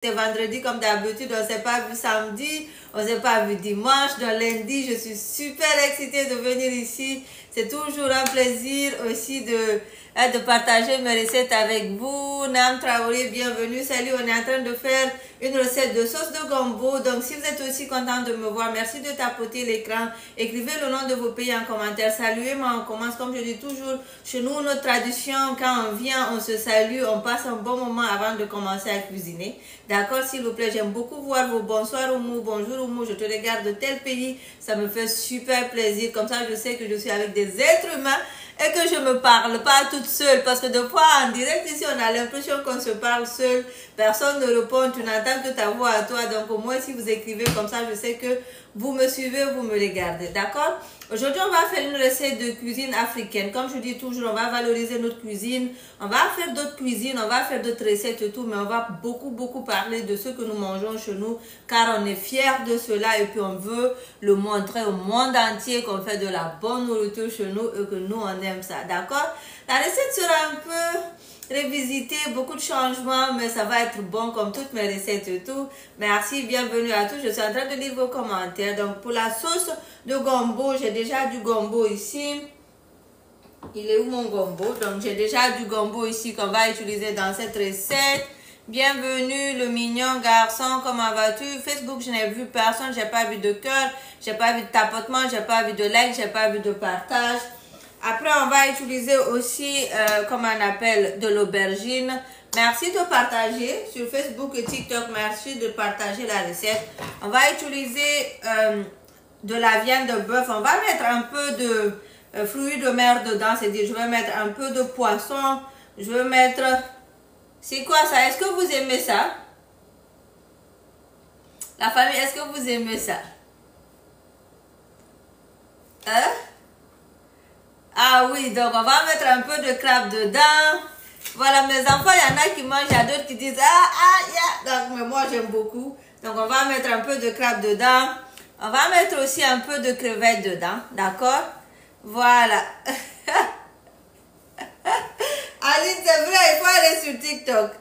C'est vendredi comme d'habitude, on ne s'est pas vu samedi, on ne s'est pas vu dimanche, donc lundi, je suis super excitée de venir ici. C'est toujours un plaisir aussi de partager mes recettes avec vous. Nam Traoré, bienvenue. Salut, on est en train de faire une recette de sauce de gombo. Donc, si vous êtes aussi content de me voir, merci de tapoter l'écran. Écrivez le nom de vos pays en commentaire. Saluez-moi, on commence comme je dis toujours. Chez nous, notre tradition, quand on vient, on se salue, on passe un bon moment avant de commencer à cuisiner. D'accord, s'il vous plaît, j'aime beaucoup voir vos bonsoir Oumou, bonjour Oumou, je te regarde de tel pays. Ça me fait super plaisir. Comme ça, je sais que je suis avec des êtres humains et que je ne me parle pas toute seule. Parce que des fois, en direct ici, on a l'impression qu'on se parle seul. Personne ne répond, tu n'entends que ta voix à toi. Donc, au moins, si vous écrivez comme ça, je sais que vous me suivez, vous me regardez. D'accord? Aujourd'hui, on va faire une recette de cuisine africaine. Comme je dis toujours, on va valoriser notre cuisine. On va faire d'autres cuisines, on va faire d'autres recettes et tout. Mais on va beaucoup parler de ce que nous mangeons chez nous. Car on est fiers de cela et puis on veut le montrer au monde entier qu'on fait de la bonne nourriture chez nous et que nous, on aime ça. D'accord? La recette sera un peu révisiter, beaucoup de changements, mais ça va être bon comme toutes mes recettes et tout. Merci, bienvenue à tous. Je suis en train de lire vos commentaires. Donc, pour la sauce de gombo, j'ai déjà du gombo ici. Il est où mon gombo? Donc, j'ai déjà du gombo ici qu'on va utiliser dans cette recette. Bienvenue, le mignon garçon, comment vas-tu? Facebook, je n'ai vu personne, j'ai pas vu de cœur, j'ai pas vu de tapotement, j'ai pas vu de like, j'ai pas vu de partage. Après, on va utiliser aussi, comme on appelle, de l'aubergine. Merci de partager sur Facebook et TikTok. Merci de partager la recette. On va utiliser de la viande de bœuf. On va mettre un peu de fruits de mer dedans. C'est-à-dire, je vais mettre un peu de poisson. Je vais mettre... C'est quoi ça? Est-ce que vous aimez ça? La famille, est-ce que vous aimez ça? Hein? Ah oui, donc on va mettre un peu de crabe dedans. Voilà, mes enfants, il y en a qui mangent, il y a d'autres qui disent donc, mais moi j'aime beaucoup. Donc on va mettre un peu de crabe dedans. On va mettre aussi un peu de crevettes dedans, d'accord? Voilà. Aline, c'est vrai, il faut aller sur TikTok.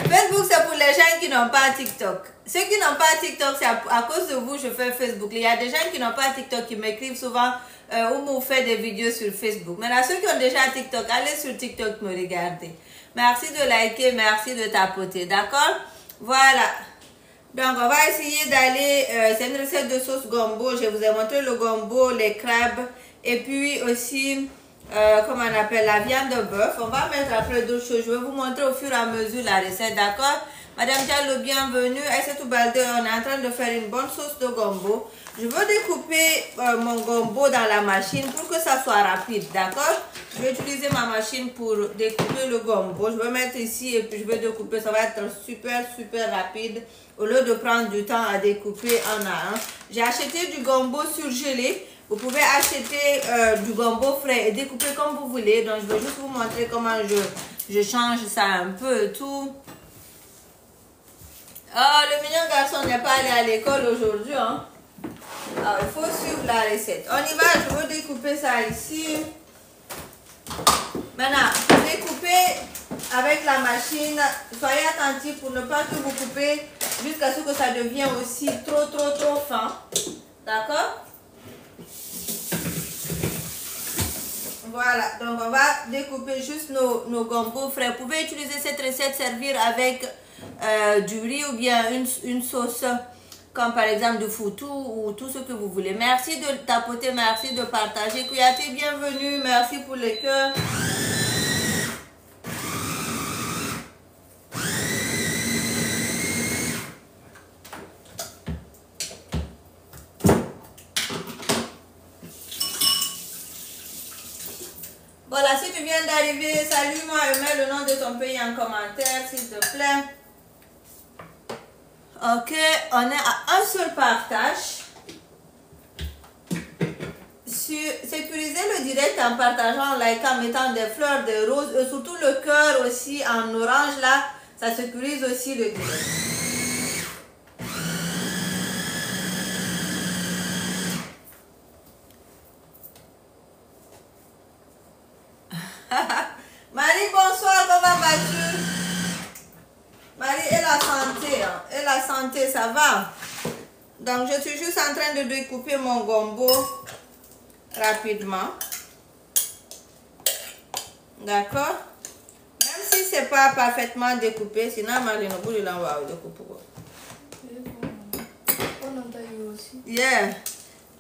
Facebook, c'est pour les gens qui n'ont pas TikTok. Ceux qui n'ont pas TikTok, c'est à cause de vous, je fais Facebook. Il y a des gens qui n'ont pas TikTok qui m'écrivent souvent ou me font des vidéos sur Facebook. Maintenant, ceux qui ont déjà TikTok, allez sur TikTok me regarder. Merci de liker, merci de tapoter, d'accord? Voilà. Donc, on va essayer d'aller... c'est une recette de sauce gombo. Je vous ai montré le gombo, les crabes et puis aussi... comme on appelle la viande de bœuf. On va mettre après d'autres choses. Je vais vous montrer au fur et à mesure la recette, d'accord? Madame Diallo, bienvenue. Aïssatou Balde, on est en train de faire une bonne sauce de gombo. Je veux découper mon gombo dans la machine pour que ça soit rapide, d'accord? Je vais utiliser ma machine pour découper le gombo. Je vais mettre ici et puis je vais découper. Ça va être super rapide au lieu de prendre du temps à découper un à un. J'ai acheté du gombo surgelé. Vous pouvez acheter du gombo frais et découper comme vous voulez. Donc, je vais juste vous montrer comment je change ça un peu et tout. Oh, le mignon garçon n'est pas allé à l'école aujourd'hui. Hein? Alors, il faut suivre la recette. On y va, je veux découper ça ici. Maintenant, découper avec la machine. Soyez attentifs pour ne pas que vous coupez jusqu'à ce que ça devienne aussi trop fin. D'accord? Voilà, donc on va découper juste nos gombos frais. Vous pouvez utiliser cette recette, servir avec du riz ou bien une sauce comme par exemple du foutou ou tout ce que vous voulez. Merci de tapoter, merci de partager. Kouyaté, bienvenue, merci pour les cœurs. Voilà, si tu viens d'arriver, salue-moi et mets le nom de ton pays en commentaire, s'il te plaît. Ok, on est à un seul partage. Sécurisez le direct en partageant, en likant, en mettant des fleurs, des roses et surtout le cœur aussi en orange là. Ça sécurise aussi le direct. Marie, bonsoir, comment vas-tu? Marie et la santé, hein. Et monter, ça va. Donc, je suis juste en train de découper mon gombo rapidement. D'accord? Même si c'est pas parfaitement découpé, sinon, Marlene, au bout de l'envoi, découper. Yeah.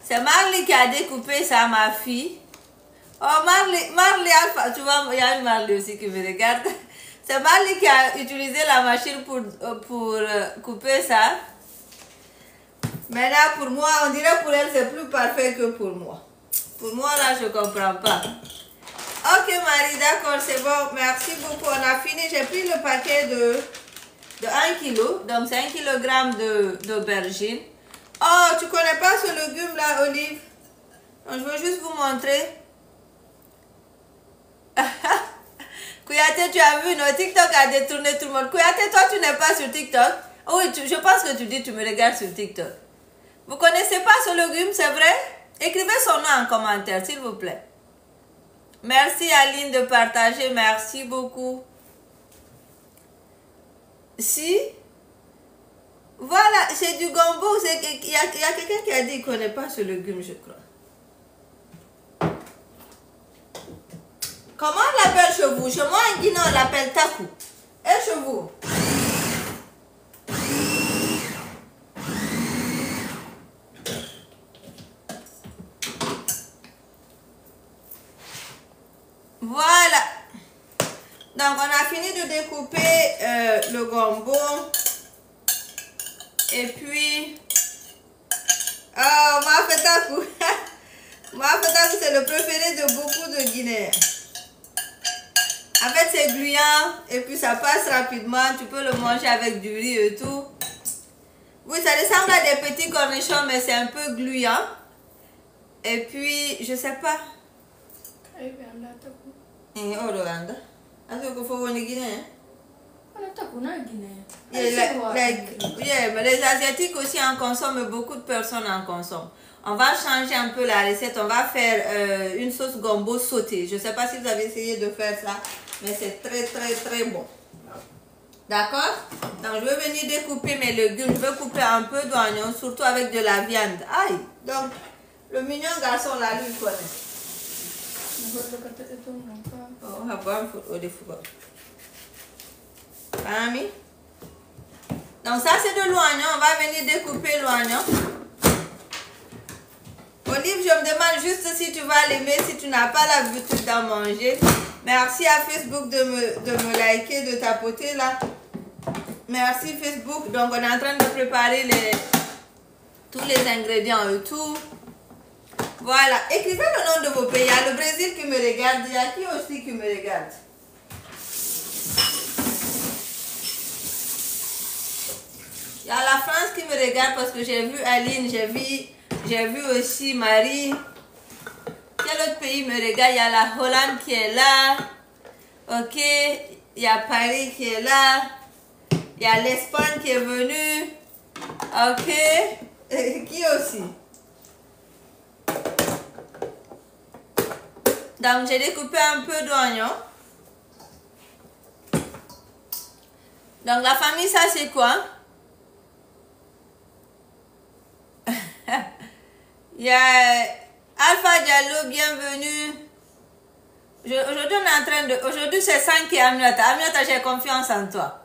C'est Marley qui a découpé ça, ma fille. Oh, Marley Alpha, tu vois, il y a une Marley aussi qui me regarde. C'est Marley qui a utilisé la machine pour couper ça. Mais là, pour moi, on dirait pour elle, c'est plus parfait que pour moi. Pour moi, là, je comprends pas. Ok, Marie, d'accord, c'est bon. Merci beaucoup. On a fini. J'ai pris le paquet de 1 kg. Donc, c'est 1 kg d'aubergine. Oh, tu connais pas ce légume-là, Olive? Donc, je veux juste vous montrer. Kouyaté, tu as vu, notre TikTok a détourné tout le monde. Kouyaté, toi, tu n'es pas sur TikTok? Oui, je pense que tu dis, tu me regardes sur TikTok. Vous connaissez pas ce légume, c'est vrai? Écrivez son nom en commentaire, s'il vous plaît. Merci Aline de partager, merci beaucoup. Si? Voilà, c'est du gombo. Il y a quelqu'un qui a dit qu'il ne connaît pas ce légume, je crois. Comment on l'appelle chez vous? Chez moi, en Guinée, on l'appelle takou. Et chez vous? Voilà. Donc, on a fini de découper le gombo. Et puis... Oh, Mafetakou. Mafetakou, c'est le préféré de beaucoup de Guinéens. En fait, c'est gluant et puis ça passe rapidement. Tu peux le manger avec du riz et tout. Oui, ça ressemble à des petits cornichons, mais c'est un peu gluant. Et puis, je sais pas. Oh, Rwanda. Est-ce qu'il faut venir Guinée? Yeah, mais les Asiatiques aussi en consomment, mais beaucoup de personnes en consomment. On va changer un peu la recette. On va faire une sauce gombo sautée. Je ne sais pas si vous avez essayé de faire ça, mais c'est très bon. D'accord? Donc, je vais venir découper mes légumes. Je vais couper un peu d'oignon, surtout avec de la viande. Aïe! Donc, le mignon garçon là, lui, il connaît. Oh, donc ça c'est de l'oignon, on va venir découper l'oignon. Olive, je me demande juste si tu vas l'aimer, si tu n'as pas l'habitude d'en manger. Merci à Facebook de me liker, de tapoter là. Merci Facebook. Donc on est en train de préparer tous les ingrédients et tout. Voilà, écrivez le nom de vos pays. Il y a le Brésil qui me regarde, il y a qui aussi qui me regarde? Il y a la France qui me regarde parce que j'ai vu Aline, j'ai vu aussi Marie. Quel autre pays me regarde? Il y a la Hollande qui est là. Ok, il y a Paris qui est là. Il y a l'Espagne qui est venue. Ok, et qui aussi? Donc, j'ai découpé un peu d'oignon. Donc, la famille, ça, c'est quoi? Il y a Alpha Diallo, bienvenue. Aujourd'hui, on est en train de... Aujourd'hui, c'est Sanki et Aminata. Aminata, j'ai confiance en toi.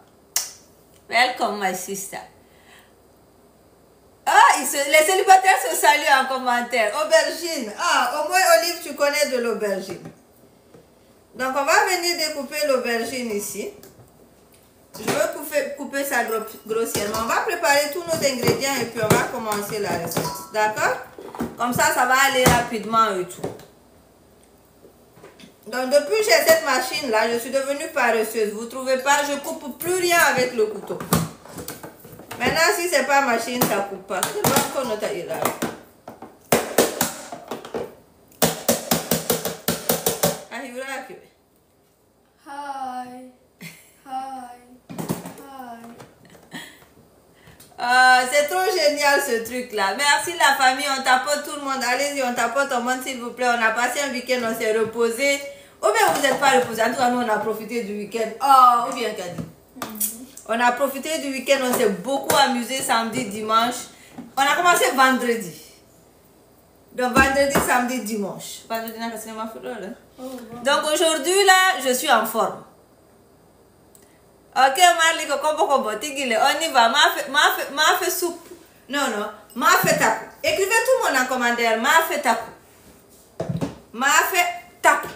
Welcome, my sister. Ah, les célibataires se saluent en commentaire. Aubergine. Ah, au moins, Olive, tu connais de l'aubergine. Donc, on va venir découper l'aubergine ici. Je veux couper ça grossièrement. On va préparer tous nos ingrédients et puis on va commencer la recette. D'accord? Comme ça, ça va aller rapidement et tout. Donc, depuis que j'ai cette machine-là, je suis devenue paresseuse. Vous ne trouvez pas? Je ne coupe plus rien avec le couteau. Maintenant, si ce n'est pas machine, ça ne coupe pas. C'est bon qu'on a eu là. Hi. C'est trop génial ce truc-là. Merci la famille, on tapote tout le monde. Allez-y, on tapote tout le monde s'il vous plaît. On a passé un week-end, on s'est reposé. Ou bien vous n'êtes pas reposé. En tout cas, nous, on a profité du week-end. Oh, ou bien Kadi. On a profité du week-end, on s'est beaucoup amusé samedi, dimanche. On a commencé vendredi. Donc vendredi, samedi, dimanche. Vendredi, donc aujourd'hui, là, je suis en forme. Ok, Marliko, on y va. Ma fait soupe. Non, ma fait tapu. Écrivez tout le monde en commentaire. Ma fait tapu. Ma fait tapu.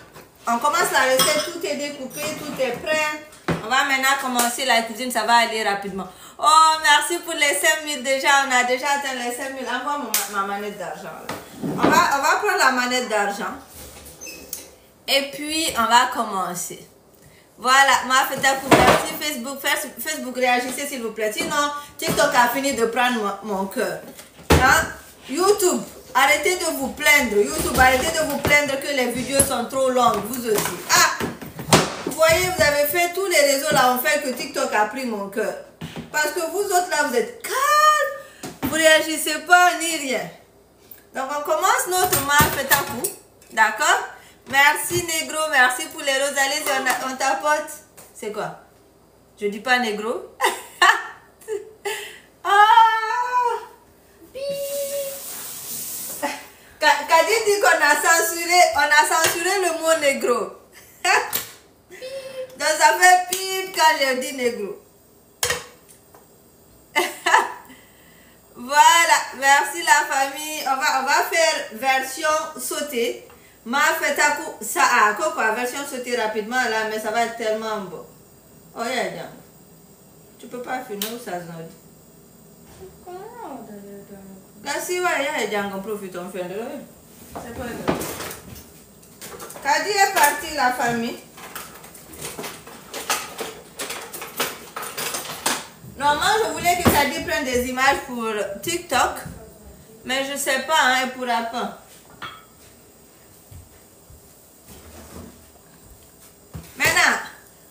On commence la recette, tout est découpé, tout est prêt. On va maintenant commencer la cuisine, ça va aller rapidement. Oh, merci pour les 5000 déjà. On a déjà atteint les 5000. Envoie ma manette d'argent. On va prendre la manette d'argent. Et puis, on va commencer. Voilà, ma fête à merci Facebook, réagissez s'il vous plaît. Sinon, TikTok a fini de prendre mon cœur. Hein? YouTube, arrêtez de vous plaindre. YouTube, arrêtez de vous plaindre que les vidéos sont trop longues, vous aussi. Ah, vous voyez, vous avez fait tous les réseaux là, ont fait que TikTok a pris mon cœur. Parce que vous autres là, vous êtes calmes. Vous réagissez pas ni rien. Donc, on commence notre ma fête à coup. D'accord? Merci Négro, merci pour les roses. Allez, on tapote. C'est quoi? Je dis pas Négro. Ah! Kadi dit qu'on a censuré le mot Négro. Donc ça fait pip quand je dis Négro. Voilà, merci la famille. On va faire version sautée. Ma fait à coup, ça a quoi, version sautée rapidement là, mais ça va être tellement bon. Oh, yeah, yeah. Tu peux pas finir où ça se note. Là, si, ouais, il y a un profite, on fait de l'eau. C'est pas grave. Kadi est parti, la famille. Normalement, je voulais que Kadi prenne des images pour TikTok, mais je sais pas, hein, elle pourra pas. Maintenant,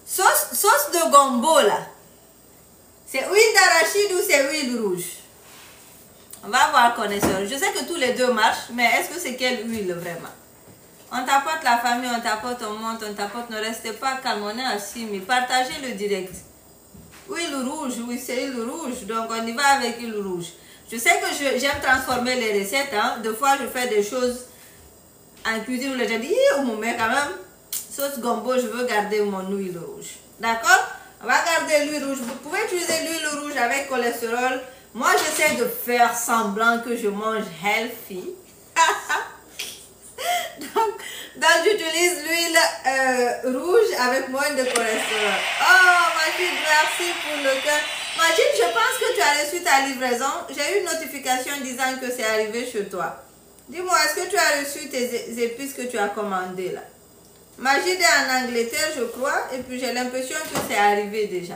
sauce de gombo là, c'est huile d'arachide ou c'est huile rouge? On va voir connaisseur. Je sais que tous les deux marchent, mais est-ce que c'est quelle huile vraiment? On tapote la famille, on tapote, on monte, on tapote, ne restez pas calme, on est à 6000. Partagez le direct. Huile rouge, oui c'est huile rouge, donc on y va avec huile rouge. Je sais que j'aime transformer les recettes, hein. Des fois je fais des choses en cuisine où les gens disent, oh mon mec quand même. Sauce gombo, je veux garder mon huile rouge. D'accord? On va garder l'huile rouge. Vous pouvez utiliser l'huile rouge avec cholestérol. Moi, j'essaie de faire semblant que je mange healthy. donc j'utilise l'huile rouge avec moins de cholestérol. Oh, Magid, merci pour le cœur. Magid, je pense que tu as reçu ta livraison. J'ai eu une notification disant que c'est arrivé chez toi. Dis-moi, est-ce que tu as reçu tes épices que tu as commandées là? Magid est en Angleterre, je crois, et puis j'ai l'impression que c'est arrivé déjà.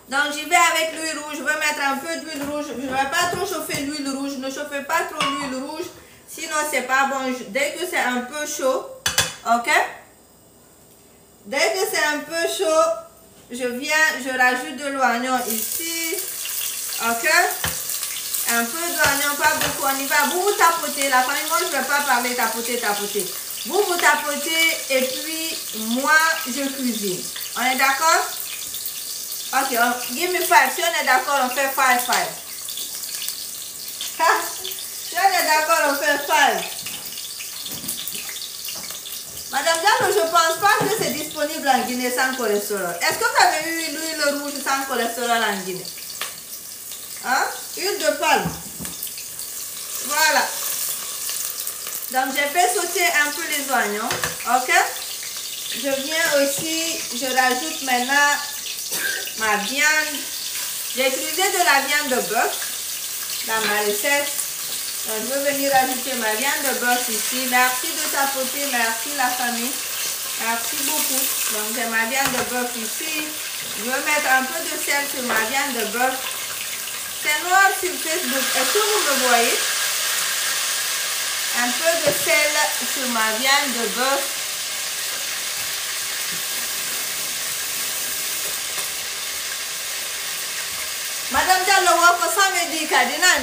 Donc j'y vais avec l'huile rouge, je vais mettre un peu d'huile rouge. Je ne vais pas trop chauffer l'huile rouge, ne chauffez pas trop l'huile rouge, sinon c'est pas bon. Dès que c'est un peu chaud, ok? Dès que c'est un peu chaud, je rajoute de l'oignon ici, ok? Un peu d'oignon, pas beaucoup, on y va. Vous tapotez, la famille, moi je ne vais pas parler tapoter. Vous tapotez et puis moi je cuisine. On est d'accord? Ok, give me 5. Si on est d'accord, on fait 5. Si on est d'accord, on fait 5. Madame Diallo, je ne pense pas que c'est disponible en Guinée sans cholestérol. Est-ce que vous avez eu l'huile rouge sans cholestérol en Guinée? Hein? Huile de palme. Voilà. Donc, j'ai fait sauter un peu les oignons. Ok? Je viens aussi, je rajoute maintenant ma viande. J'ai utilisé de la viande de bœuf dans ma recette. Donc, je vais venir ajouter ma viande de bœuf ici. Merci de tapoter, merci la famille. Merci beaucoup. Donc, j'ai ma viande de bœuf ici. Je vais mettre un peu de sel sur ma viande de bœuf. C'est noir sur Facebook. Est-ce que vous me voyez? Un peu de sel sur ma viande de bœuf. Madame Diallo, ça me dit Kadinan.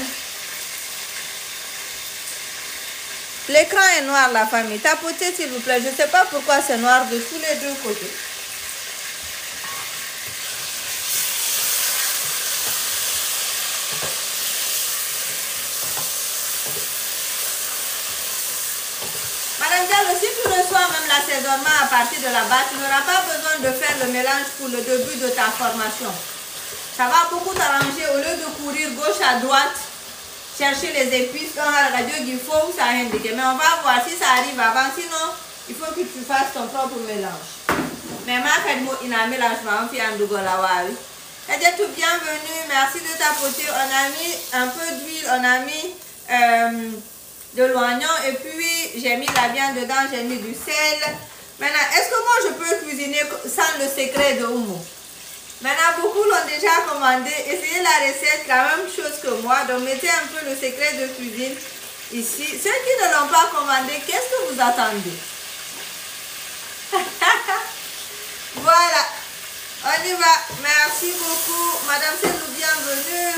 L'écran est noir, la famille. Tapotez, s'il vous plaît. Je ne sais pas pourquoi c'est noir de tous les deux côtés. l'assaisonnement à partir de la base. Tu n'auras pas besoin de faire le mélange pour le début de ta formation. Ça va beaucoup t'arranger au lieu de courir gauche à droite, chercher les épices quand la radio dit faut, ça indique. Mais on va voir si ça arrive avant. Sinon, il faut que tu fasses ton propre mélange. Mais ma il a un mélange, ma fille en Dugolawawi. C'est tout bienvenue, merci de tapoter. On a mis un peu d'huile, on a mis de l'oignon et puis j'ai mis la viande dedans, j'ai mis du sel. Maintenant, est-ce que moi je peux cuisiner sans le secret de Oumou? Maintenant, beaucoup l'ont déjà commandé. Essayez la recette, la même chose que moi. Donc, mettez un peu le secret de cuisine ici. Ceux qui ne l'ont pas commandé, qu'est-ce que vous attendez? Voilà. On y va. Merci beaucoup. Madame Selou, bienvenue.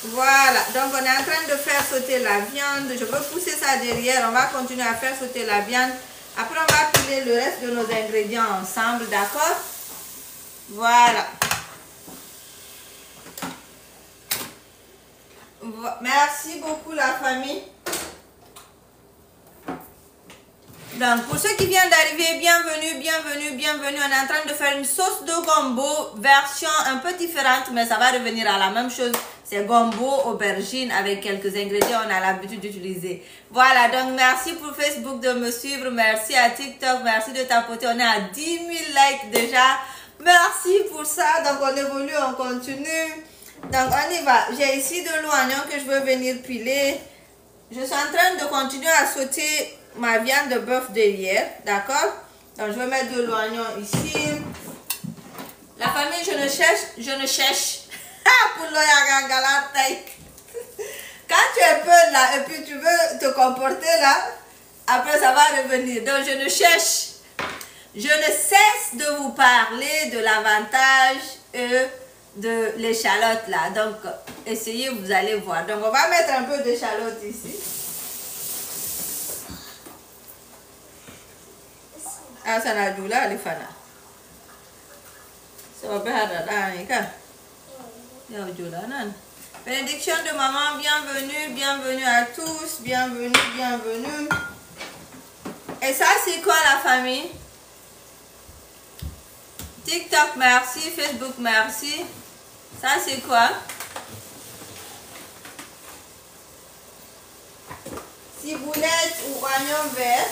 Voilà. Donc, on est en train de faire sauter la viande. Je veux pousser ça derrière. On va continuer à faire sauter la viande. Après, on va piler le reste de nos ingrédients ensemble. D'accord? Voilà. Merci beaucoup la famille. Donc pour ceux qui viennent d'arriver, bienvenue, bienvenue, bienvenue. On est en train de faire une sauce de gombo, version un peu différente, mais ça va revenir à la même chose. C'est gombo, aubergine avec quelques ingrédients on a l'habitude d'utiliser. Voilà, donc merci pour Facebook de me suivre, merci à TikTok, merci de tapoter. On est à 10 000 likes déjà. Merci pour ça. Donc on évolue, on continue. Donc on y va. J'ai ici de l'oignon que je veux venir piler. Je suis en train de continuer à sauter ma viande de bœuf de hier. D'accord? Donc je vais mettre de l'oignon ici. La famille, je ne cherche. Pour quand tu es peu là et puis tu veux te comporter là, après ça va revenir. Donc je ne cherche. Je ne cesse de vous parler de l'avantage de l'échalote là. Donc, essayez, vous allez voir. Donc, on va mettre un peu d'échalote ici. Ah, ça n'a pas là, les fans. Ça va bien là, bénédiction de maman, bienvenue, bienvenue à tous, bienvenue, bienvenue. Et ça, c'est quoi la famille? TikTok, merci. Facebook, merci. Ça, c'est quoi? Ciboulette ou oignon vert.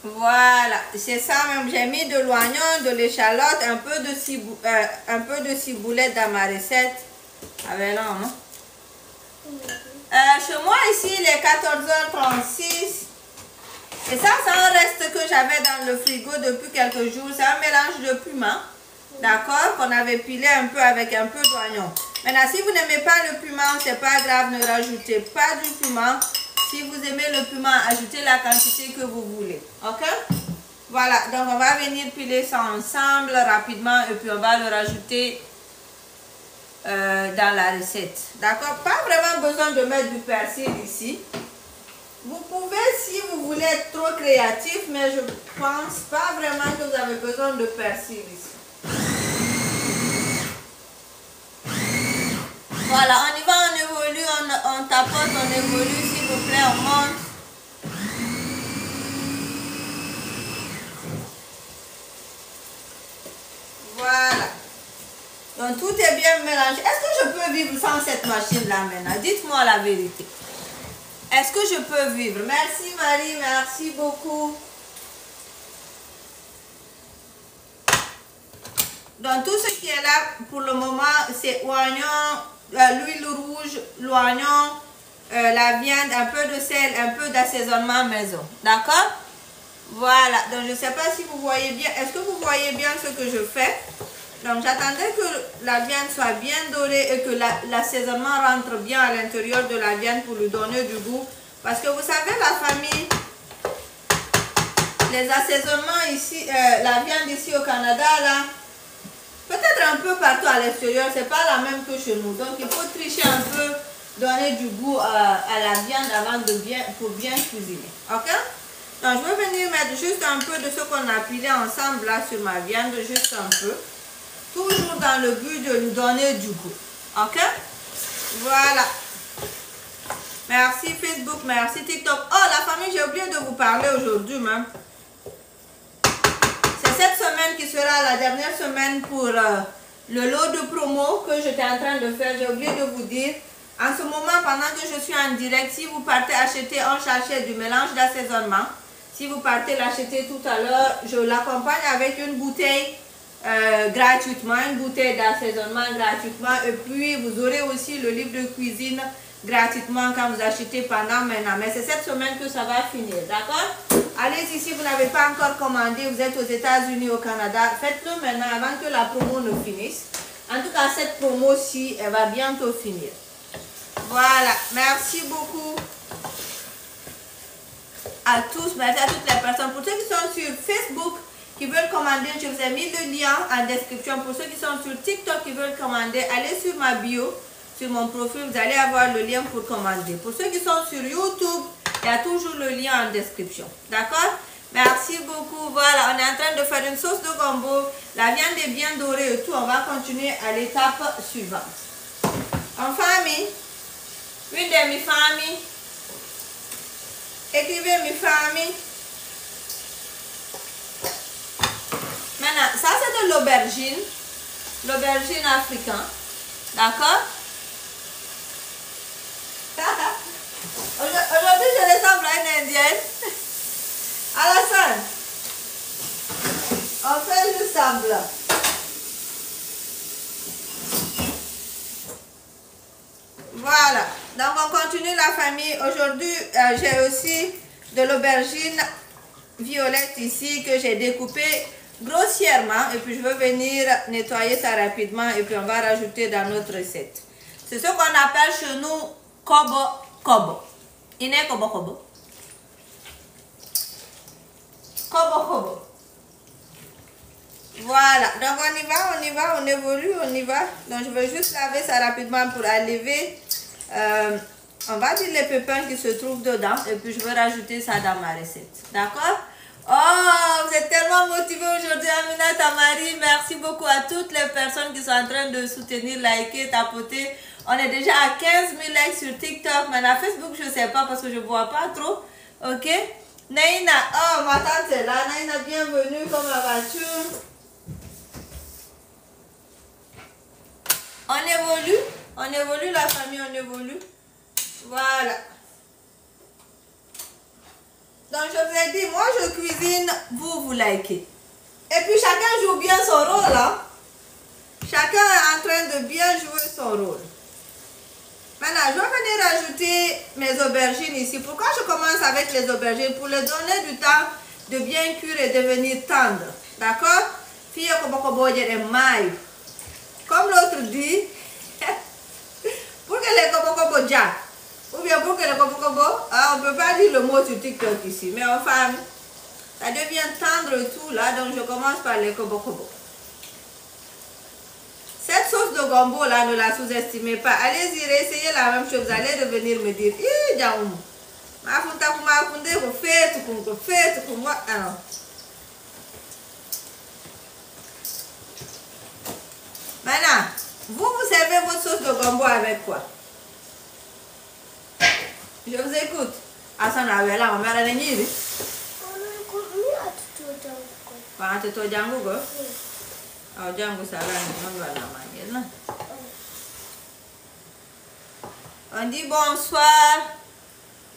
Voilà, c'est ça même. J'ai mis de l'oignon, de l'échalote, un peu de ciboulette dans ma recette. Avec là, hein? Chez moi ici il est 14h36 et ça c'est un reste que j'avais dans le frigo depuis quelques jours. C'est un mélange de piment, d'accord, qu'on avait pilé un peu avec un peu d'oignon. Maintenant si vous n'aimez pas le piment, c'est pas grave, ne rajoutez pas du piment. Si vous aimez le piment, ajoutez la quantité que vous voulez, ok? Voilà, donc on va venir piler ça ensemble rapidement et puis on va le rajouter dans la recette, d'accord? Pas vraiment besoin de mettre du persil ici. Vous pouvez si vous voulez être trop créatif, mais je pense pas vraiment que vous avez besoin de persil ici. Voilà, on y va, on évolue, on tapote, on évolue, s'il vous plaît, on monte. Voilà. Donc tout est bien mélangé. Est-ce que je peux vivre sans cette machine-là maintenant? Dites-moi la vérité. Est-ce que je peux vivre? Merci Marie, merci beaucoup. Donc tout ce qui est là pour le moment, c'est oignon, l'huile rouge, l'oignon, la viande, un peu de sel, un peu d'assaisonnement maison. D'accord? Voilà. Donc je ne sais pas si vous voyez bien. Est-ce que vous voyez bien ce que je fais? Donc j'attendais que la viande soit bien dorée et que l'assaisonnement rentre bien à l'intérieur de la viande pour lui donner du goût. Parce que vous savez la famille, les assaisonnements ici, la viande ici au Canada là, peut-être un peu partout à l'extérieur, c'est pas la même que chez nous. Donc il faut tricher un peu, donner du goût à la viande avant pour bien cuisiner. Ok? Donc je vais venir mettre juste un peu de ce qu'on a pilé ensemble là sur ma viande, juste un peu. Toujours dans le but de lui donner du goût. Ok? Voilà. Merci Facebook, merci TikTok. Oh, la famille, j'ai oublié de vous parler aujourd'hui même. C'est cette semaine qui sera la dernière semaine pour le lot de promo que j'étais en train de faire. J'ai oublié de vous dire. En ce moment, pendant que je suis en direct, si vous partez acheter un sachet du mélange d'assaisonnement, si vous partez l'acheter tout à l'heure, je l'accompagne avec une bouteille gratuitement, une bouteille d'assaisonnement gratuitement. Et puis, vous aurez aussi le livre de cuisine gratuitement quand vous achetez pendant maintenant. Mais c'est cette semaine que ça va finir, d'accord? Allez-y, si vous n'avez pas encore commandé, vous êtes aux États-Unis, au Canada, faites-le maintenant avant que la promo ne finisse. En tout cas, cette promo-ci, elle va bientôt finir. Voilà, merci beaucoup à tous, merci à toutes les personnes. Pour ceux qui sont sur Facebook, qui veulent commander, je vous ai mis le lien en description. Pour ceux qui sont sur TikTok, qui veulent commander, allez sur ma bio, sur mon profil, vous allez avoir le lien pour commander. Pour ceux qui sont sur YouTube, il y a toujours le lien en description. D'accord? Merci beaucoup. Voilà, on est en train de faire une sauce de gombo. La viande est bien dorée et tout. On va continuer à l'étape suivante. En famille, une de mes familles, écrivez mes familles. Maintenant, ça c'est de l'aubergine africaine. D'accord? Aujourd'hui, je ressemble à une indienne. Alassane, on fait juste semblant. Voilà, donc on continue la famille. Aujourd'hui, j'ai aussi de l'aubergine violette ici que j'ai découpée grossièrement. Et puis je veux venir nettoyer ça rapidement et puis on va rajouter dans notre recette. C'est ce qu'on appelle chez nous kobo kobo. Il est kobo kobo. Kobo kobo. Voilà, donc on évolue, on y va. Donc je vais juste laver ça rapidement pour enlever, on va dire les pépins qui se trouvent dedans. Et puis je vais rajouter ça dans ma recette. D'accord? Oh, vous êtes tellement motivés aujourd'hui, Amina, Tamari. Merci beaucoup à toutes les personnes qui sont en train de soutenir, liker, tapoter. On est déjà à 15 000 likes sur TikTok. Mais à Facebook, je ne sais pas parce que je ne vois pas trop. Ok? Naïna, oh, ma tante est là. Naïna, bienvenue. Comment vas-tu? On évolue la famille, on évolue. Voilà. Donc je vous ai dit, moi je cuisine, vous likez. Et puis chacun joue bien son rôle. Hein? Chacun est en train de bien jouer son rôle. Maintenant, je vais venir rajouter mes aubergines ici. Pourquoi je commence avec les aubergines? Pour leur donner du temps de bien cuire et devenir tendre. D'accord? Comme l'autre dit, pour que les kobo jack, ou bien pour que les kobo, on ne peut pas dire le mot sur TikTok ici, mais enfin, ça devient tendre tout là, donc je commence par les kobo. Cette sauce de gombo là, ne la sous-estimez pas. Allez-y, essayez la même chose, vous allez revenir me dire, maintenant, vous servez votre sauce de gombo avec quoi? Je vous écoute. Asana wela ma mara nyiri. Ba te to jangu go. Oh jangu sala non wala ma. On dit bonsoir.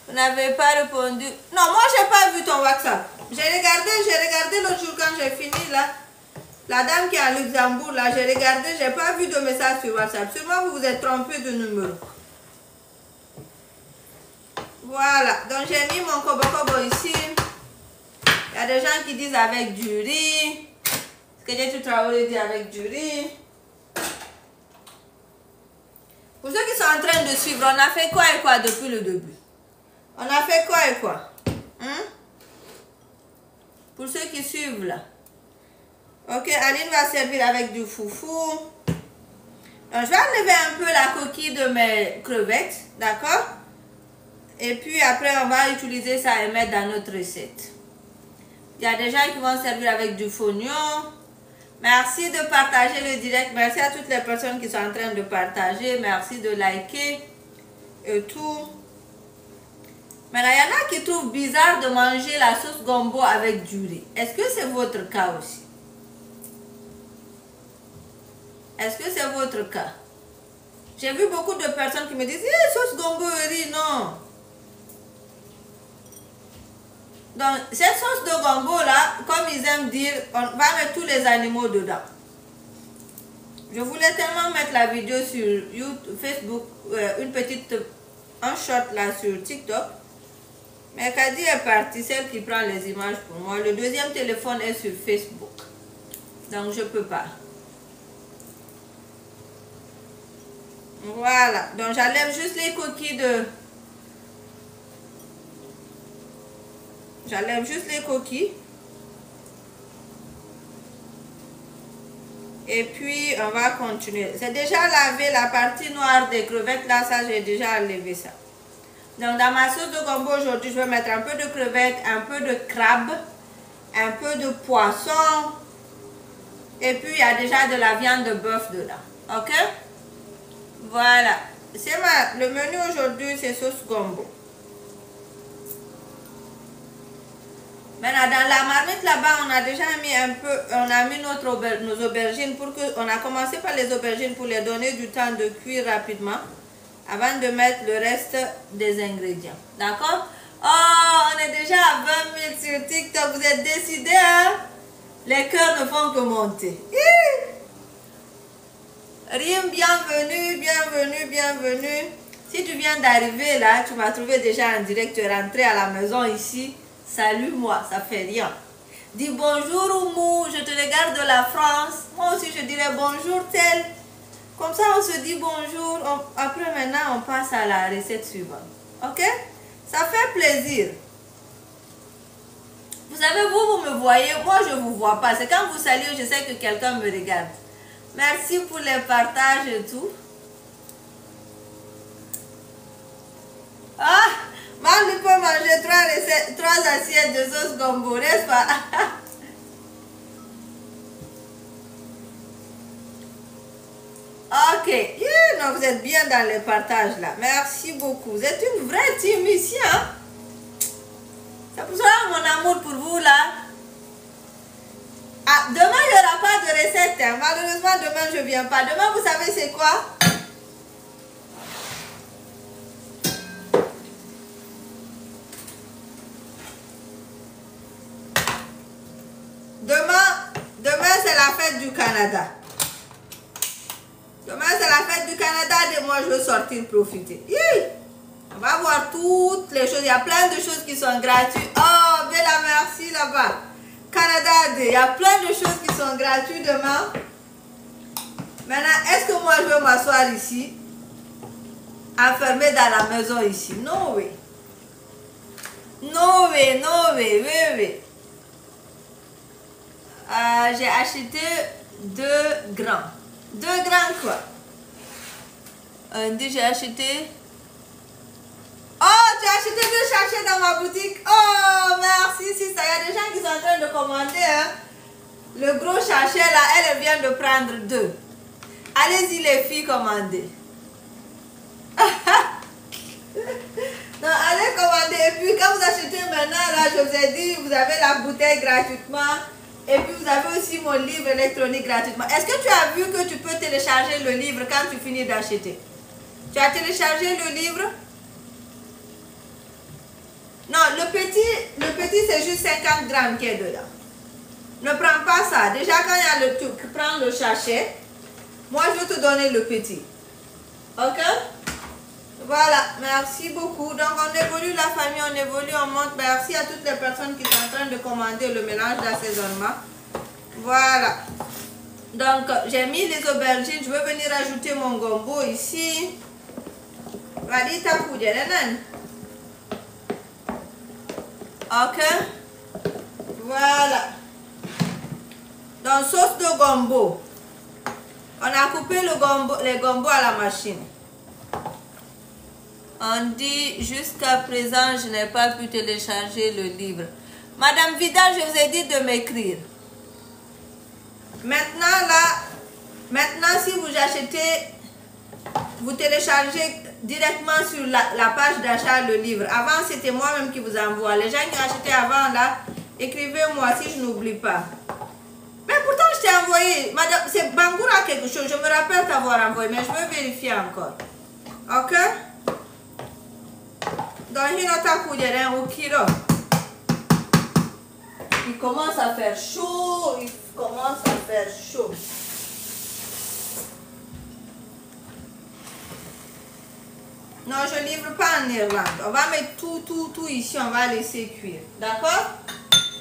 Vous n'avez pas répondu. Non, moi j'ai pas vu ton WhatsApp. J'ai regardé l'autre jour quand j'ai fini là. La dame qui est à Luxembourg, là, j'ai regardé, j'ai pas vu de message sur WhatsApp. Sûrement, vous vous êtes trompé de numéro. Voilà. Donc, j'ai mis mon kobo ici. Il y a des gens qui disent avec du riz. Est-ce que j'ai tout travaillé dit avec du riz? Pour ceux qui sont en train de suivre, on a fait quoi et quoi depuis le début? On a fait quoi et quoi? Hein? Pour ceux qui suivent, là. Ok, Aline va servir avec du foufou. Donc, je vais enlever un peu la coquille de mes crevettes, d'accord? Et puis après, on va utiliser ça et mettre dans notre recette. Il y a des gens qui vont servir avec du fognon. Merci de partager le direct. Merci à toutes les personnes qui sont en train de partager. Merci de liker et tout. Maintenant, il y en a qui trouvent bizarre de manger la sauce gombo avec du riz. Est-ce que c'est votre cas aussi? Est-ce que c'est votre cas? J'ai vu beaucoup de personnes qui me disent sauce gombo et riz, non. Donc, cette sauce de gombo là, comme ils aiment dire, on va mettre tous les animaux dedans. Je voulais tellement mettre la vidéo sur YouTube, Facebook, un shot là sur TikTok. Mais Kadi est partie, celle qui prend les images pour moi. Le deuxième téléphone est sur Facebook. Donc, je ne peux pas. Voilà. Donc, j'enlève juste les coquilles de... J'enlève juste les coquilles. Et puis, on va continuer. C'est déjà lavé la partie noire des crevettes. Là, ça, j'ai déjà enlevé ça. Donc, dans ma sauce de gombo aujourd'hui, je vais mettre un peu de crevettes, un peu de crabe, un peu de poisson. Et puis, il y a déjà de la viande de bœuf dedans. OK? Voilà. Le menu aujourd'hui, c'est sauce gombo. Maintenant, dans la marmite là-bas, on a déjà mis un peu, on a mis nos aubergines pour que, on a commencé par les aubergines pour les donner du temps de cuire rapidement avant de mettre le reste des ingrédients. D'accord? Oh, on est déjà à 20 000 sur TikTok. Vous êtes décidés, hein? Les cœurs ne font que monter. Rim, bienvenue, bienvenue, bienvenue. Si tu viens d'arriver là, tu m'as trouvé déjà en direct, tu es rentré à la maison ici. Salut-moi, ça fait rien. Dis bonjour Oumou, je te regarde de la France. Moi aussi je dirais bonjour tel. Comme ça on se dit bonjour. Après maintenant on passe à la recette suivante. Ok? Ça fait plaisir. Vous savez, vous me voyez, moi je ne vous vois pas. C'est quand vous saluez, je sais que quelqu'un me regarde. Merci pour les partages et tout. Ah! Maman peut manger 3 assiettes de sauce gombo, n'est-ce pas? Ok. Non, vous êtes bien dans les partages là. Merci beaucoup. Vous êtes une vraie team ici, hein? C'est pour ça mon amour pour vous là. Ah, demain, il n'y aura pas de recette. Hein. Malheureusement, demain, je ne viens pas. Demain, vous savez c'est quoi? Demain c'est la fête du Canada. Demain, c'est la fête du Canada et moi, je veux sortir profiter. On va voir toutes les choses. Il y a plein de choses qui sont gratuites. Oh, Bella, merci là-bas. Canada Day. Il y a plein de choses qui sont gratuites demain. Maintenant, est-ce que moi, je veux m'asseoir ici, enfermée dans la maison ici? No way. No way, no way, oui. J'ai acheté 2 grands. 2 grands quoi? J'ai acheté... Oh, tu as acheté 2 sachets dans ma boutique. Oh, merci, si ça. Il y a des gens qui sont en train de commander. Hein. Le gros sachet là, elle vient de prendre 2. Allez-y les filles, commandez. Non, allez commander. Et puis quand vous achetez maintenant, là, je vous ai dit, vous avez la bouteille gratuitement. Et puis vous avez aussi mon livre électronique gratuitement. Est-ce que tu as vu que tu peux télécharger le livre quand tu finis d'acheter? Tu as téléchargé le livre? Non, le petit c'est juste 50 grammes qui est dedans. Ne prends pas ça. Déjà quand il y a tu prends le sachet. Moi je vais te donner le petit. Ok? Voilà, merci beaucoup. Donc on évolue la famille, on évolue, on monte. Merci à toutes les personnes qui sont en train de commander le mélange d'assaisonnement. Voilà. Donc j'ai mis les aubergines. Je vais venir ajouter mon gombo ici. Ok. Voilà. Donc sauce de gombo. On a coupé les gombos à la machine. On dit jusqu'à présent je n'ai pas pu télécharger le livre. Madame Vidal, je vous ai dit de m'écrire. Maintenant, là, maintenant, si vous achetez, vous téléchargez directement sur la page d'achat le livre. Avant, c'était moi-même qui vous envoie. Les gens qui achetaient avant, là, écrivez-moi si je n'oublie pas. Mais pourtant, je t'ai envoyé. Madame, c'est Bangoura quelque chose. Je me rappelle t'avoir envoyé, mais je veux vérifier encore. Ok? Donc, il commence à faire chaud. Il commence à faire chaud. Non, je ne livre pas en Irlande. On va mettre tout ici. On va laisser cuire. D'accord?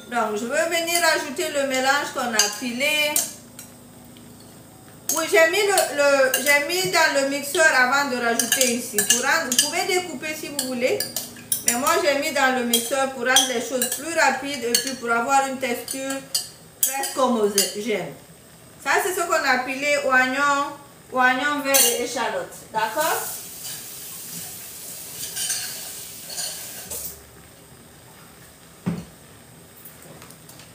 Donc, je veux venir ajouter le mélange qu'on a pilé. Oui, j'ai mis dans le mixeur avant de rajouter ici. Vous pouvez découper si vous voulez. Mais moi, j'ai mis dans le mixeur pour rendre les choses plus rapides et puis pour avoir une texture presque homogène. Ça, c'est ce qu'on a pilé oignon vert et échalote. D'accord?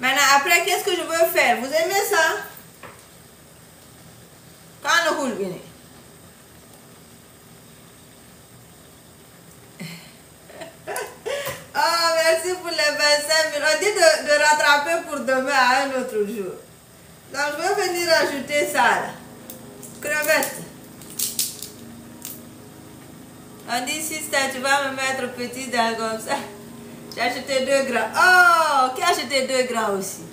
Maintenant, après, qu'est-ce que je veux faire? Vous aimez ça? Quand on roule bien. Oh, merci pour les 25 000. On dit de rattraper pour demain à un autre jour. Donc, je vais venir ajouter ça là. Crevettes. On dit, sister, tu vas me mettre petit dans comme ça. J'ai acheté 2 grammes. Oh, qui a acheté 2 grammes aussi?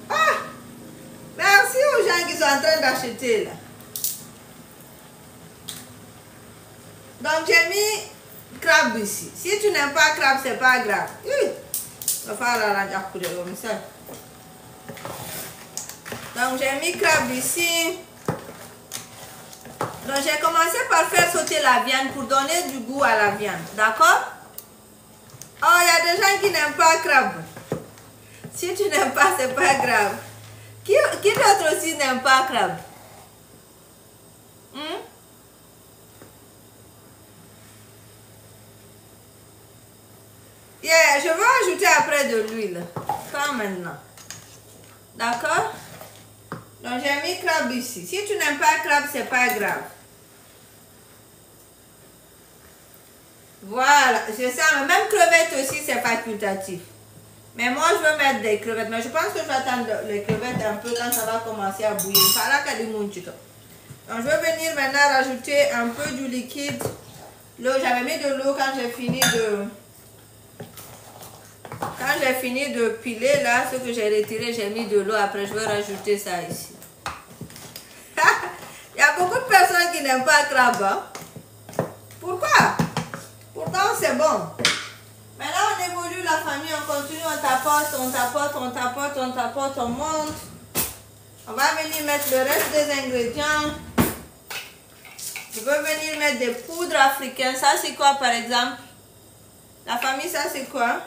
Ah! Merci aux gens qui sont en train d'acheter là. Donc j'ai mis crabe ici. Si tu n'aimes pas crabe, c'est pas grave. On va faire la comme ça. Donc j'ai mis crabe ici. Donc j'ai commencé par faire sauter la viande pour donner du goût à la viande. D'accord? Oh, il y a des gens qui n'aiment pas crabe. Si tu n'aimes pas, c'est pas grave. Qui d'autre aussi n'aime pas crabe? Yeah, je vais ajouter après de l'huile. Pas maintenant. D'accord? Donc j'ai mis crabe ici. Si tu n'aimes pas crabe, c'est pas grave. Voilà, c'est ça. Même crevettes aussi, c'est facultatif. Mais moi, je veux mettre des crevettes. Mais je pense que je vais attendre les crevettes un peu quand ça va commencer à bouillir. Donc, je vais venir maintenant rajouter un peu du liquide. L'eau, j'avais mis de l'eau quand j'ai fini de... Quand j'ai fini de piler, là, ce que j'ai retiré, j'ai mis de l'eau. Après, je vais rajouter ça ici. Il y a beaucoup de personnes qui n'aiment pas le crabe. Hein? Pourquoi? Pourtant, c'est bon. Maintenant, on évolue la famille, on continue, on tapote, on tapote, on tapote, on tapote, on monte. On va venir mettre le reste des ingrédients. Je veux venir mettre des poudres africaines. Ça, c'est quoi, par exemple? La famille, ça, c'est quoi?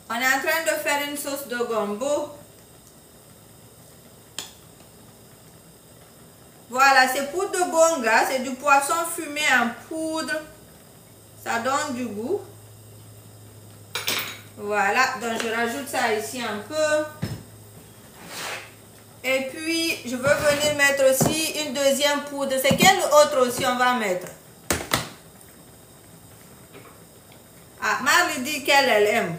On est en train de faire une sauce de gombo. Voilà, c'est poudre de bonga, c'est du poisson fumé en poudre. Ça donne du goût. Voilà, donc je rajoute ça ici un peu. Et puis, je veux venir mettre aussi une deuxième poudre. C'est quelle autre aussi on va mettre? Ah, Marley dit qu'elle aime.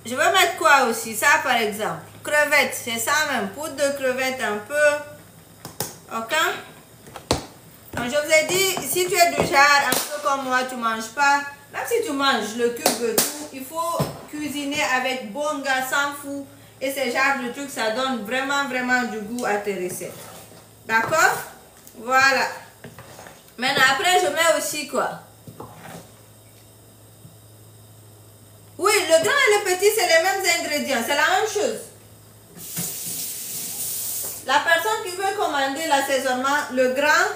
Je veux mettre quoi aussi? Ça, par exemple. Crevettes, c'est ça même. Poudre de crevettes un peu. Ok? Donc, je vous ai dit, si tu es du genre, un peu comme moi, tu ne manges pas. Même si tu manges le cube de tout, il faut cuisiner avec bonga, sans fou. Et ce genre de trucs, ça donne vraiment, vraiment du goût à tes recettes. D'accord? Voilà. Maintenant, après, je mets aussi quoi? Oui, le grand et le petit, c'est les mêmes ingrédients. C'est la même chose. La personne qui veut commander l'assaisonnement, le grand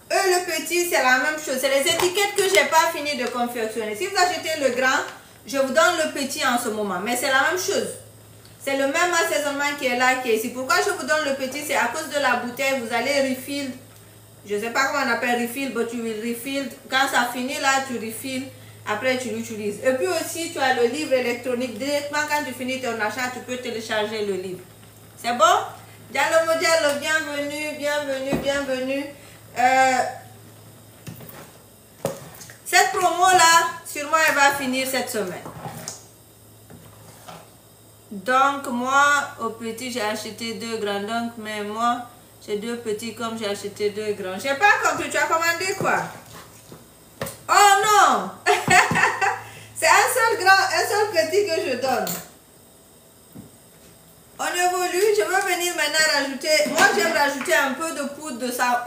et le petit, c'est la même chose. C'est les étiquettes que je n'ai pas fini de confectionner. Si vous achetez le grand, je vous donne le petit en ce moment. Mais c'est la même chose. C'est le même assaisonnement qui est là, qui est ici. Pourquoi je vous donne le petit? C'est à cause de la bouteille. Vous allez refill Je ne sais pas comment on appelle refill, mais tu refill. Quand ça finit là, tu refill. Après, tu l'utilises. Et puis aussi, tu as le livre électronique. Directement, quand tu finis ton achat, tu peux télécharger le livre. C'est bon? Diallo Diallo, bienvenue, bienvenue, bienvenue. Cette promo-là, sûrement, elle va finir cette semaine. Donc, moi, au petit, j'ai acheté 2 grands. Donc, mais moi, j'ai 2 petits comme j'ai acheté 2 grands. J'ai pas compris, tu as commandé quoi? Oh non! C'est un seul grand, un seul petit que je donne. On évolue, je veux venir maintenant rajouter. Moi, j'aime rajouter un peu de poudre de ça,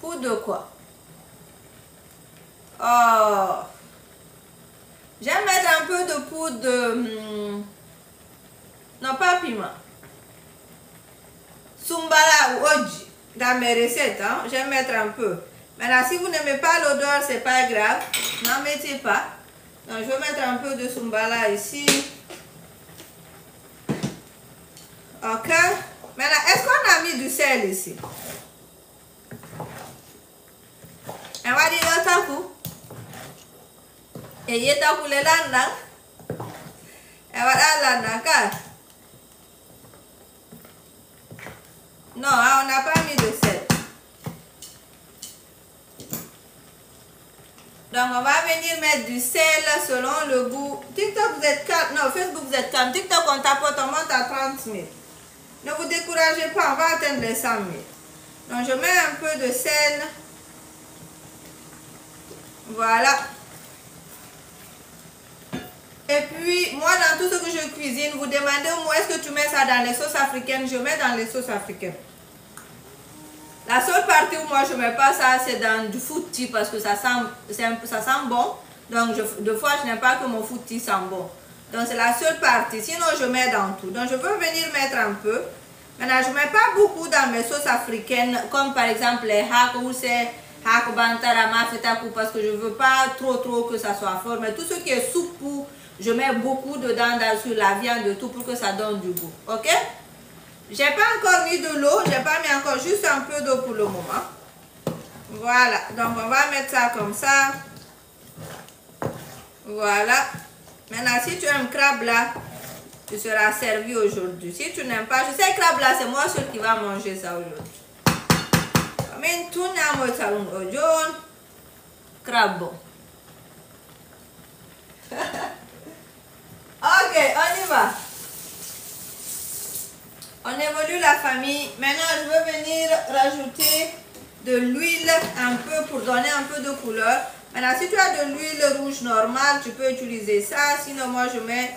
poudre de quoi? Oh! J'aime mettre un peu de poudre de... non, pas piment. Sumbala ou oji. Dans mes recettes, hein, j'aime mettre un peu. Maintenant, si vous n'aimez pas l'odeur, c'est pas grave. N'en mettez pas. Donc, je vais mettre un peu de sumbala ici. Ok. Maintenant, est-ce qu'on a mis du sel ici? On va dire otaku. Et yetaku le landa. Et voilà landa car. Non, on n'a pas mis de sel. Donc, on va venir mettre du sel selon le goût. TikTok, vous êtes 4. Non, Facebook, vous êtes 4. TikTok, on tapote, on monte à 30 000. Ne vous découragez pas, on va atteindre les 100 000. Donc, je mets un peu de sel. Voilà. Et puis, moi, dans tout ce que je cuisine, vous demandez où est-ce que tu mets ça dans les sauces africaines. Je mets dans les sauces africaines. La seule partie où moi je ne mets pas ça, c'est dans du fouti parce que ça sent bon. Donc, deux fois, je n'aime pas que mon fouti sent bon. Donc, c'est la seule partie. Sinon, je mets dans tout. Donc, je veux venir mettre un peu. Maintenant, je ne mets pas beaucoup dans mes sauces africaines, comme par exemple les hak ou c'est hak bantarama fetaku parce que je ne veux pas trop que ça soit fort. Mais tout ce qui est soupe, je mets beaucoup dedans sur la viande et tout pour que ça donne du goût. Ok? J'ai pas encore mis de l'eau, j'ai pas mis encore juste un peu d'eau pour le moment. Voilà, donc on va mettre ça comme ça. Voilà. Maintenant, si tu aimes crabe là, tu seras servi aujourd'hui. Si tu n'aimes pas, je sais crabe là, c'est moi seul qui va manger ça aujourd'hui. Mais tout n'a pas de aujourd'hui. Crabe bon. Ok, on y va. On évolue la famille. Maintenant, je veux venir rajouter de l'huile un peu pour donner un peu de couleur. Maintenant, si tu as de l'huile rouge normale, tu peux utiliser ça. Sinon, moi, je mets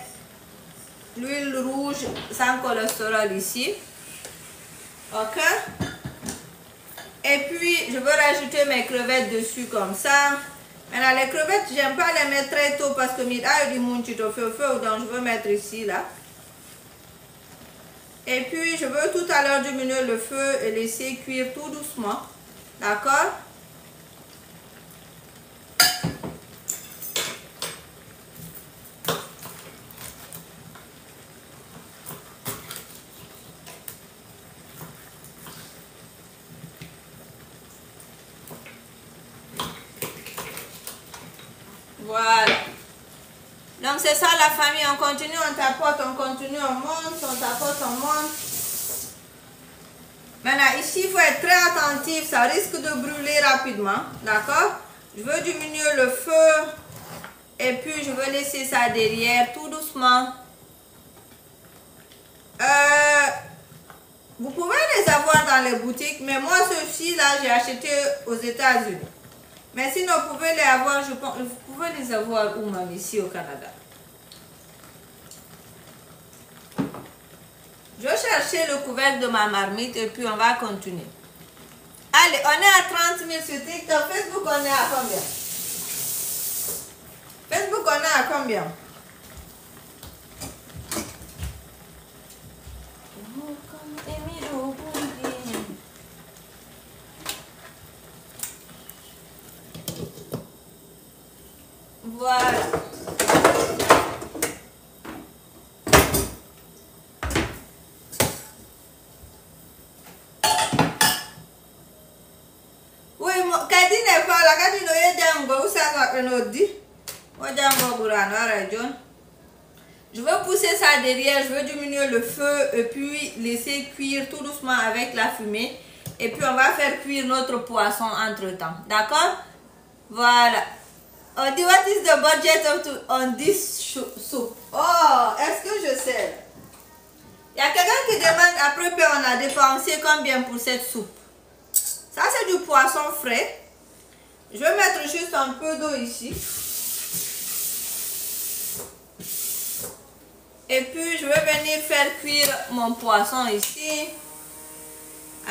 l'huile rouge sans cholestérol ici. Ok. Et puis, je veux rajouter mes crevettes dessus comme ça. Maintenant, les crevettes, j'aime pas les mettre très tôt parce que il a du munchito feu, donc je veux mettre ici, là. Et puis, je veux tout à l'heure diminuer le feu et laisser cuire tout doucement. D'accord? Voilà. Donc, c'est ça la famille. On continue, on tapote, on continue, on monte, on tapote, on monte. Maintenant, ici, il faut être très attentif. Ça risque de brûler rapidement. D'accord? Je veux diminuer le feu. Et puis, je veux laisser ça derrière tout doucement. Vous pouvez les avoir dans les boutiques. Mais moi, ceux-ci, là, j'ai acheté aux États-Unis. Mais sinon, vous pouvez les avoir, je pense, vous pouvez les avoir où même ici au Canada. Je vais chercher le couvercle de ma marmite et puis on va continuer. Allez, on est à 30 000 sur TikTok. Facebook, on est à combien? Facebook, on est à combien? Voilà. Kadi n'est pas là. Kadi n'est pas là. Je veux pousser ça derrière, je veux diminuer le feu et puis laisser cuire tout doucement avec la fumée. Et puis on va faire cuire notre poisson entre temps. D'accord? Voilà. On dit, what is the budget on this soup? Oh, est-ce que je sais? Il y a quelqu'un qui demande après peu on a dépensé combien pour cette soupe. Ça c'est du poisson frais. Je vais mettre juste un peu d'eau ici. Et puis je vais venir faire cuire mon poisson ici.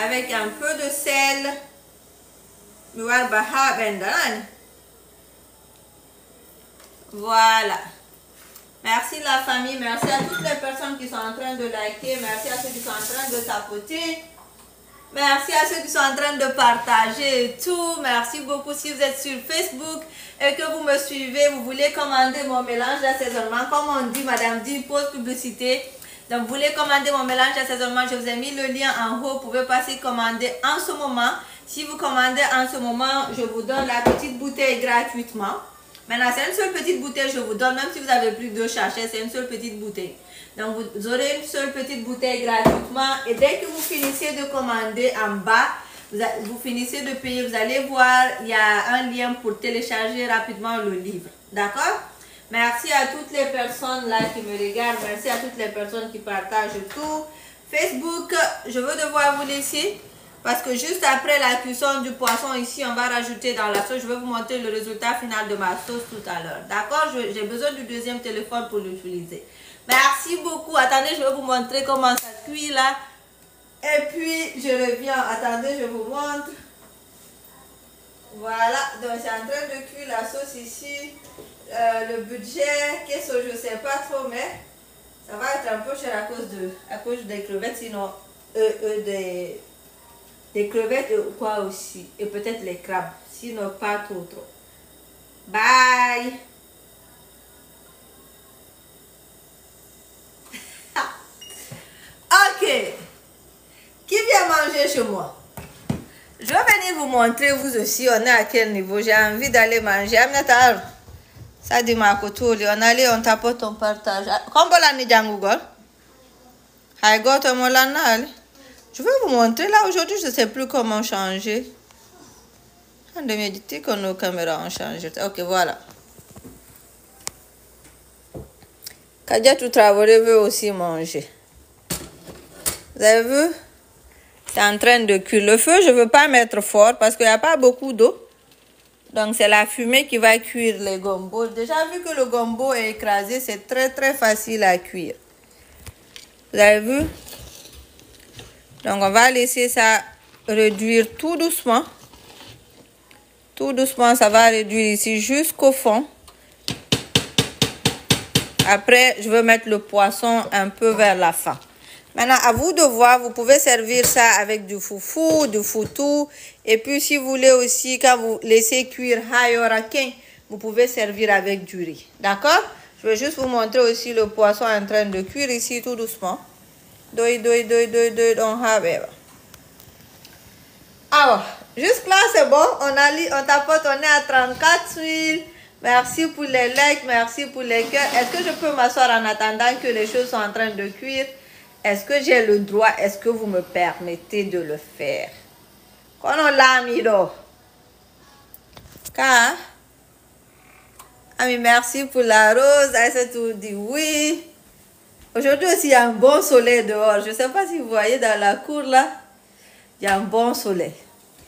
Avec un peu de sel. Voilà. Merci la famille, merci à toutes les personnes qui sont en train de liker, merci à ceux qui sont en train de tapoter, merci à ceux qui sont en train de partager et tout. Merci beaucoup si vous êtes sur Facebook et que vous me suivez, vous voulez commander mon mélange d'assaisonnement, comme on dit, Madame dit, pause publicité. Donc, vous voulez commander mon mélange d'assaisonnement, je vous ai mis le lien en haut, vous pouvez passer commander en ce moment. Si vous commandez en ce moment, je vous donne la petite bouteille gratuitement. Maintenant, c'est une seule petite bouteille, je vous donne, même si vous avez plus de sachets, c'est une seule petite bouteille. Donc, vous aurez une seule petite bouteille gratuitement. Et dès que vous finissez de commander en bas, vous finissez de payer, vous allez voir, il y a un lien pour télécharger rapidement le livre. D'accord? Merci à toutes les personnes là qui me regardent. Merci à toutes les personnes qui partagent tout. Facebook, je vais devoir vous laisser. Parce que juste après la cuisson du poisson ici, on va rajouter dans la sauce. Je vais vous montrer le résultat final de ma sauce tout à l'heure. D'accord? J'ai besoin du deuxième téléphone pour l'utiliser. Merci beaucoup. Attendez, je vais vous montrer comment ça cuit là. Et puis, je reviens. Attendez, je vous montre. Voilà. Donc, c'est en train de cuire la sauce ici. Le budget, qu'est-ce que je ne sais pas trop, mais ça va être un peu cher à cause des crevettes. Sinon, des crevettes ou quoi aussi. Et peut-être les crabes. Sinon, pas trop. Bye. Ok. Qui vient manger chez moi? Je vais venir vous montrer vous aussi. On est à quel niveau. J'ai envie d'aller manger. Ça dit ma couture. On allait, on tapote, on partage. Comment la ni jangugol? Je vais vous montrer là aujourd'hui, je ne sais plus comment changer. On devait dire que nos caméras ont changé. Ok, voilà. Kadia tout travailler veut aussi manger. Vous avez vu? C'est en train de cuire. Le feu, je ne veux pas mettre fort parce qu'il n'y a pas beaucoup d'eau. Donc, c'est la fumée qui va cuire les gombos. Déjà, vu que le gombo est écrasé, c'est très facile à cuire. Vous avez vu? Donc, on va laisser ça réduire tout doucement. Tout doucement, ça va réduire ici jusqu'au fond. Après, je vais mettre le poisson un peu vers la fin. Maintenant, à vous de voir, vous pouvez servir ça avec du foufou, du foutou. Et puis, si vous voulez aussi, quand vous laissez cuire hayorakin, vous pouvez servir avec du riz. D'accord? Je vais juste vous montrer aussi le poisson en train de cuire ici tout doucement. Alors, jusque là, c'est bon. On tapote, on est à 34 000. Merci pour les likes, merci pour les cœurs. Est-ce que je peux m'asseoir en attendant que les choses sont en train de cuire? Est-ce que j'ai le droit? Est-ce que vous me permettez de le faire? Quand on l'a mis là. Car, merci pour la rose. Aïssatou dit oui. Aujourd'hui aussi, il y a un bon soleil dehors. Je ne sais pas si vous voyez dans la cour là. Il y a un bon soleil.